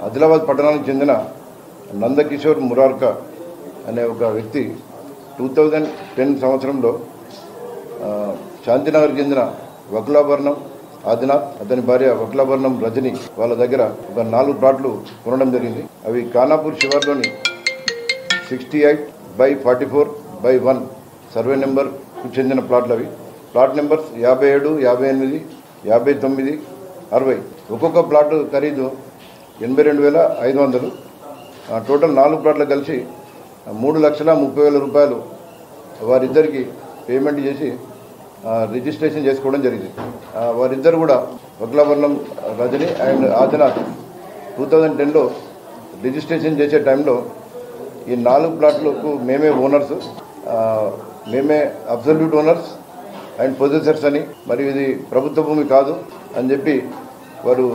ఆదిలాబాద్ పట్టణానికి చెందిన నందకిషోర్ మురార్కా అనే ఒక వ్యక్తి 2010 సంవత్సరంలో శాంతినగర్ చెందిన వకులాభరణం ఆదినాథ్, అతని భార్య వకులాభరణం రజని వాళ్ళ దగ్గర ఒక 4 ప్లాట్లు కొనడం జరిగింది. అవి ఖానాపూర్ శివార్లోని 68/44/1 సర్వే నెంబర్కు చెందిన ప్లాట్లు. అవి ప్లాట్ నెంబర్స్ 57, 58, 59, 60. ఒక్కొక్క ప్లాట్ ఖరీదు 82,500. టోటల్ 4 ప్లాట్లు కలిసి 3,30,000 రూపాయలు వారిద్దరికి పేమెంట్ చేసి రిజిస్ట్రేషన్ చేసుకోవడం జరిగింది. వారిద్దరు కూడా వకులాభరణం రజని అండ్ ఆదినాథ్ 2010లో రిజిస్ట్రేషన్ చేసే టైంలో ఈ 4 ప్లాట్లకు మేమే ఓనర్స్, మేమే అబ్సల్యూట్ ఓనర్స్ అండ్ పొజెసర్స్ అని, మరియు ఇది ప్రభుత్వ భూమి కాదు అని చెప్పి వారు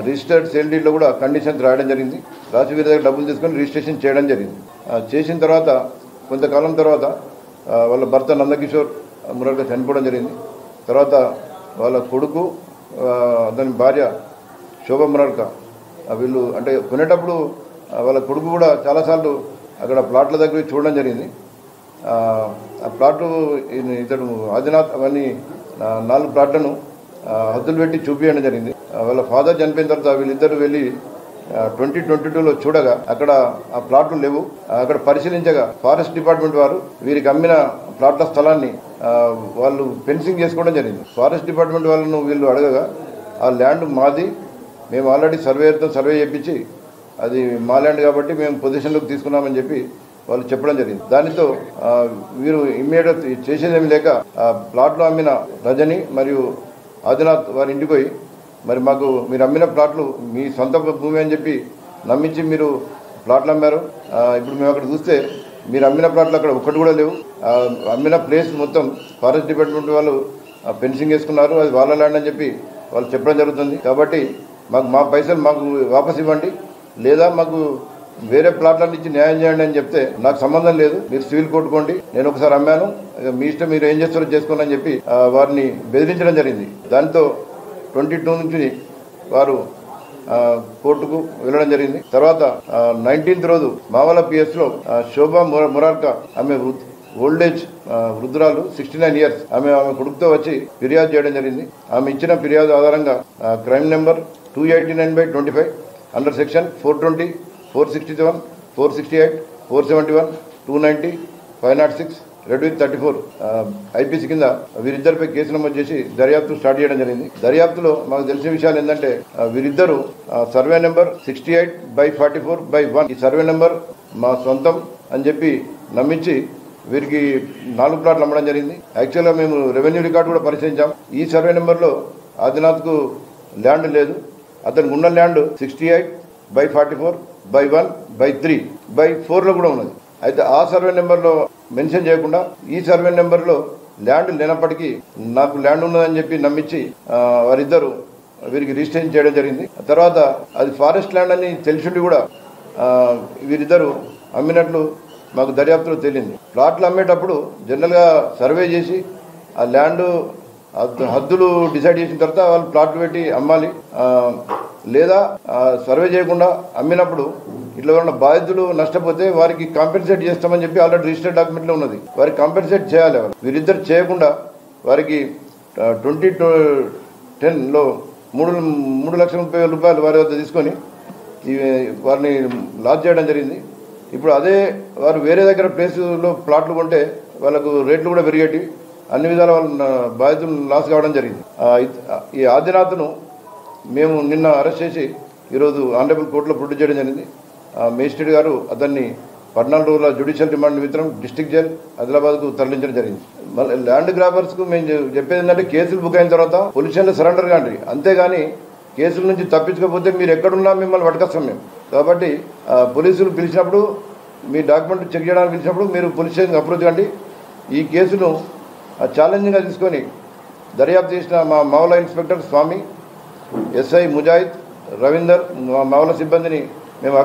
రిజిస్టర్డ్ సేల్ డీడ్లో కూడా కండిషన్స్ రాయడం జరిగింది. రాసి వీరి దగ్గర డబ్బులు తీసుకొని రిజిస్ట్రేషన్ చేయడం జరిగింది. చేసిన తర్వాత కొంతకాలం తర్వాత వాళ్ళ భర్త నందకిషోర్ మురార్కా చనిపోవడం జరిగింది. తర్వాత వాళ్ళ కొడుకు, అతని భార్య శోభా మురార్కా, వీళ్ళు అంటే కొనేటప్పుడు వాళ్ళ కొడుకు కూడా చాలాసార్లు అక్కడ ప్లాట్ల దగ్గర చూడడం జరిగింది. ఆ ప్లాట్లు ఇతడు ఆదినాథ్ అవన్నీ 4 ప్లాట్లను హద్దులు పెట్టి చూపించడం జరిగింది. వాళ్ళ ఫాదర్ చనిపోయిన తర్వాత వీళ్ళిద్దరూ వెళ్ళి 2022లో చూడగా అక్కడ ఆ ప్లాట్లు లేవు. అక్కడ పరిశీలించగా ఫారెస్ట్ డిపార్ట్మెంట్ వారు వీరికి అమ్మిన ప్లాట్ల స్థలాన్ని వాళ్ళు ఫెన్సింగ్ చేసుకోవడం జరిగింది. ఫారెస్ట్ డిపార్ట్మెంట్ వాళ్ళను వీళ్ళు అడగగా ఆ ల్యాండ్ మాది, మేము ఆల్రెడీ సర్వేయర్తో సర్వే చేయించి అది మా ల్యాండ్ కాబట్టి మేము పొజిషన్లోకి తీసుకున్నామని చెప్పి వాళ్ళు చెప్పడం జరిగింది. దానితో వీరు ఇమ్మీడియట్ చేసేదేమి లేక ఆ ప్లాట్లు అమ్మిన రజని మరియు ఆదినాథ్ వారి ఇంటికి పోయి, మరి మాకు మీరు అమ్మిన ప్లాట్లు మీ సొంత భూమి అని చెప్పి నమ్మించి మీరు ప్లాట్లు అమ్మారు. ఇప్పుడు మేము అక్కడ చూస్తే మీరు అమ్మిన ప్లాట్లు అక్కడ ఒక్కటి కూడా లేవు. అమ్మిన ప్లేస్ మొత్తం ఫారెస్ట్ డిపార్ట్మెంట్ వాళ్ళు ఫెన్సింగ్ వేసుకున్నారు, అది వాళ్ళ ల్యాండ్ అని చెప్పి వాళ్ళు చెప్పడం జరుగుతుంది. కాబట్టి మాకు మా పైసలు మాకు వాపస్ ఇవ్వండి, లేదా మాకు వేరే ప్లాట్లను ఇచ్చి న్యాయం చేయండి అని చెప్తే, నాకు సంబంధం లేదు, మీరు సివిల్ కోర్టుకోండి, నేను ఒకసారి అమ్మాను, మీ ఇష్టం, మీరు ఏం చేస్తారో చేసుకోండి అని చెప్పి వారిని బెదిరించడం జరిగింది. దాంతో 22 నుంచి వారు కోర్టుకు వెళ్ళడం జరిగింది. తర్వాత 19th రోజు మావల పిఎస్లో శోభా మురార్కా, ఆమె ఓల్డేజ్ వృద్ధురాలు 69 years, ఆమె కొడుకుతో వచ్చి ఫిర్యాదు చేయడం జరిగింది. ఆమె ఇచ్చిన ఫిర్యాదు ఆధారంగా crime number 289/25 under section 420, 467, 468, 471, 290, 506, red with 34 IPC కింద వీరిద్దరిపై కేసు నమోదు చేసి దర్యాప్తు స్టార్ట్ చేయడం జరిగింది. దర్యాప్తులో మాకు తెలిసిన విషయాలు ఏంటంటే, వీరిద్దరూ సర్వే నెంబర్ 68/44/1 ఈ సర్వే నెంబర్ మా సొంతం అని చెప్పి నమ్మించి వీరికి 4 ప్లాట్లు అమ్మడం జరిగింది. యాక్చువల్గా మేము రెవెన్యూ రికార్డు కూడా పరిశీలించాం. ఈ సర్వే నెంబర్లో ఆదినాథ్కు ల్యాండ్ లేదు. అతనికి ఉన్న ల్యాండ్ 68/44/1/3/4లో కూడా ఉన్నది. అయితే ఆ సర్వే నెంబర్లో మెన్షన్ చేయకుండా ఈ సర్వే నెంబర్లో ల్యాండ్ లేనప్పటికీ నాకు ల్యాండ్ ఉన్నదని చెప్పి నమ్మించి వారిద్దరు వీరికి రిజిస్ట్రేషన్ చేయడం జరిగింది. తర్వాత అది ఫారెస్ట్ ల్యాండ్ అని తెలిసిండి కూడా వీరిద్దరు అమ్మినట్లు మాకు దర్యాప్తులో తేలింది. ప్లాట్లు అమ్మేటప్పుడు జనరల్గా సర్వే చేసి ఆ ల్యాండ్ హద్దులు డిసైడ్ చేసిన తర్వాత వాళ్ళు ప్లాట్లు పెట్టి అమ్మాలి. లేదా సర్వే చేయకుండా అమ్మినప్పుడు ఇట్లా ఎవరైనా బాధితులు నష్టపోతే వారికి కాంపెన్సేట్ చేస్తామని చెప్పి ఆల్రెడీ రిజిస్టర్డ్ డాక్యుమెంట్లో ఉన్నది. వారికి కాంపెన్సేట్ చేయాలి. వీరిద్దరు చేయకుండా వారికి 2010లో 3,30,000 రూపాయలు వారి వద్ద తీసుకొని వారిని లాస్ చేయడం జరిగింది. ఇప్పుడు అదే వారు వేరే దగ్గర ప్లేసులో ప్లాట్లు కొంటే వాళ్ళకు రేట్లు కూడా పెరిగేటి, అన్ని విధాల వాళ్ళ బాధితులు లాస్ కావడం జరిగింది. ఈ ఆదినాథ్ను మేము నిన్న అరెస్ట్ చేసి ఈరోజు ఆనరబుల్ కోర్టులో ప్రొడ్యూస్ చేయడం జరిగింది. మేజిస్ట్రేట్ గారు అతన్ని 14 రోజుల జ్యుడిషియల్ రిమాండ్ నిమిత్తం డిస్ట్రిక్ట్ జైల్ ఆదిలాబాద్కు తరలించడం జరిగింది. మళ్ళీ ల్యాండ్ గ్రాబర్స్కు మేము చెప్పేది ఏంటంటే, కేసులు బుక్ అయిన తర్వాత పొలిషన్లో సరెండర్ కాండి, అంతేగాని కేసుల నుంచి తప్పించకపోతే మీరు ఎక్కడున్నా మిమ్మల్ని పట్టుకొస్తాం మేము. కాబట్టి పోలీసులు పిలిచినప్పుడు, మీ డాక్యుమెంట్ చెక్ చేయడానికి పిలిచినప్పుడు మీరు పోలీస్ స్టేషన్కి అప్రోచ్ కండి. ఈ కేసును ఛాలెంజింగ్గా తీసుకొని దర్యాప్తు చేసిన మా మావల ఇన్స్పెక్టర్ స్వామి, ఎస్ఐ ముజాహిద్, రవీందర్, మావల సిబ్బందిని మేము